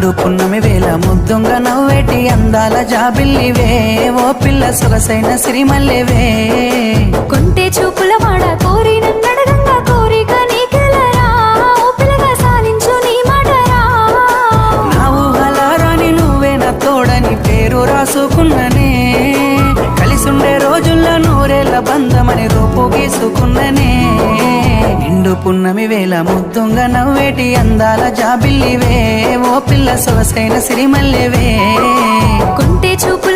నిండు పున్నమి వేళ ముద్దుంగా నవ్వేటి అందాల జాబిల్లివే ఓ పిల్ల సొగసైన సిరిమల్లెవే కొంటే చూపుల వాడ కోరి నన్నడగంగా కోరిక నీకెలరా ఓ పిల్లగా సాలించు నీ మాటరా నా ఊహలారాని నువ్వే నా తోడని పేరు రాసుకున్ననే కలిసుండే రోజుల్లో నూరేళ్ల బంధమని రూపు గీసుకున్ననే నిండు పున్నమి వేళ ముద్దుంగా నవ్వేటి అందాల జాబిల్లివే ఓ పిల్ల సొగసైన సిరిమల్లెవే కొంటే చూపుల